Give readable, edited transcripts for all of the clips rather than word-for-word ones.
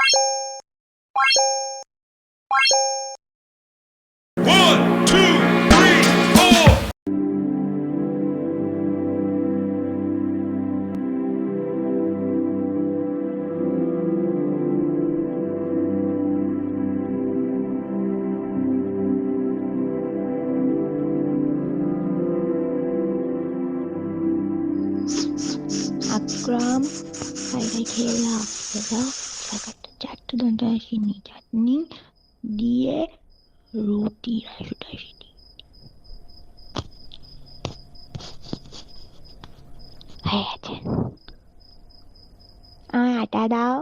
One, two, three, four. আকরাম খাই খেলা দাদা একটা চারটে দন্তা চিনি চাটনি দিয়ে রুটি রাইসুটাইসি হয়ে গেছে। আমার আটা দাও।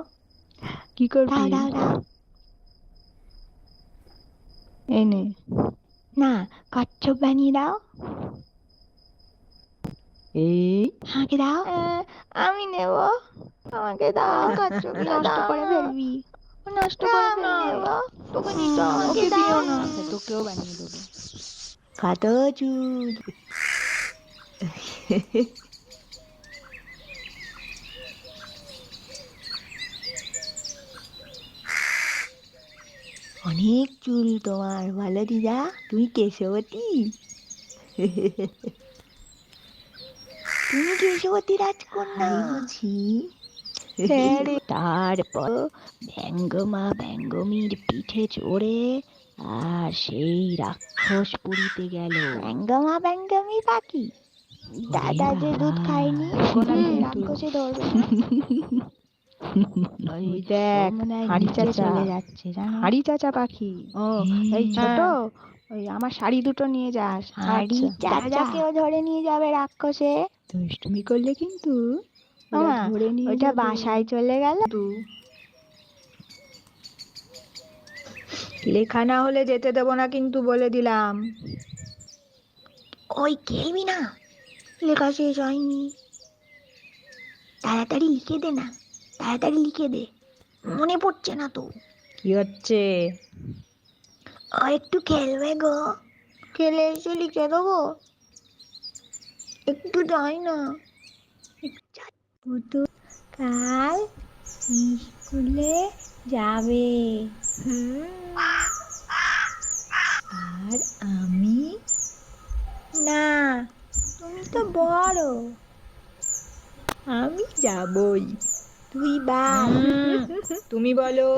কি করবি? দাও দাও দাও। এনে না কচ্ছপ বানিয়ে দাও। এই আমাকে দাও। আমি নেব। আমাকে দাও। কচ্ছপ নষ্ট করে ফেলবি। নষ্ট করে ফেলবি। তোকে দিতে আমাকে দিও না। তোকেও বানিয়ে দেবো। কত চুল। অনেক চুল তোমার, ভালো দিদা। তুমি কেশবতী। তুমি কেশবতী রাজকন্যা বুঝি। তারপর ব্যঙ্গমা ব্যঙ্গমীর পিঠে চড়ে আর সেই রাক্ষসপুরীতে গেল। ব্যঙ্গমা ব্যঙ্গমী পাখি দাদা যে দুধ খায়নি রাক্ষসে ধরবে না। ওই দেখ হাঁড়ি চাচা চলে যাচ্ছে, হাঁড়ি চাচা পাখি। ও এই ছোট, ওই আমার শাড়ি দুটো নিয়ে যাস। হাঁড়ি চাচাকেও ধরে নিয়ে যাবে রাক্ষসে। দুষ্টুমি করলে কিন্তু ধরে নিয়ে ওইটা বাসায় চলে গেল। লেখা না হলে যেতে দেবো না কিন্তু, বলে দিলাম। ওই খেলবি না, লেখা শেষ হয়নি। তাড়াতাড়ি লিখে দে না, তাড়াতাড়ি লিখে দে, মনে পড়ছে না তো। কি হচ্ছে? ও একটু খেলবে গো। খেলে এসে লিখে দেবো। একটু যাই না। কাল স্কুলে যাবে। আর আমি না, তুমি তো বড়। আমি যাবই, তুই বাদ। তুমি বলো।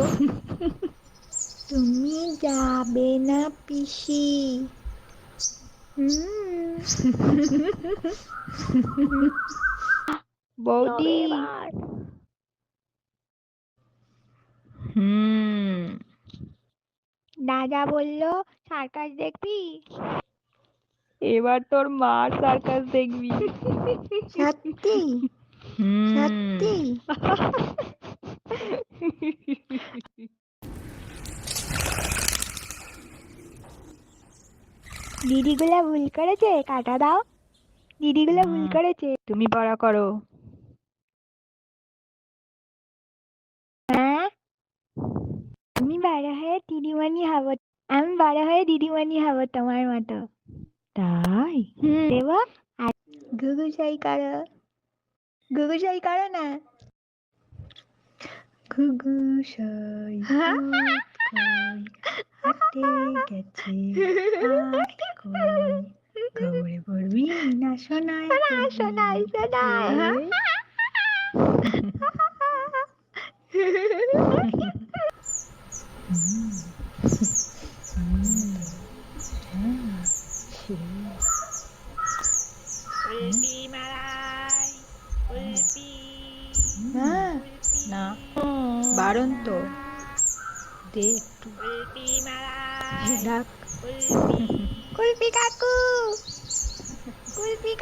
তুমি যাবে না পিসি। বৌদি। দাদা বললো সার্কাস দেখবি। এবার তোর মার সার্কাস দেখবি। সত্যি সত্যি। দিদিগুলা ভুল করেছে, কাটা দাও। দিদিগুলা ভুল করেছে, তুমি পড়া করো। হ্যাঁ, আমি বড় হয়ে দিদিমণি হব। আমি বড় হয়ে দিদিমণি হব তোমার মতো। তাই দেব। আর গুগু সাই করো, গুগু সাই করো না। গুগু সাই হাঁটে গেছে আর কই খবরে পড়বি না শোনায় শোনায় শোনায়। কুলপি মালাই কুলপি না বারণ তো দে একটু। কুলপি মালাই ডাক কুলপি কাকু কুলপি।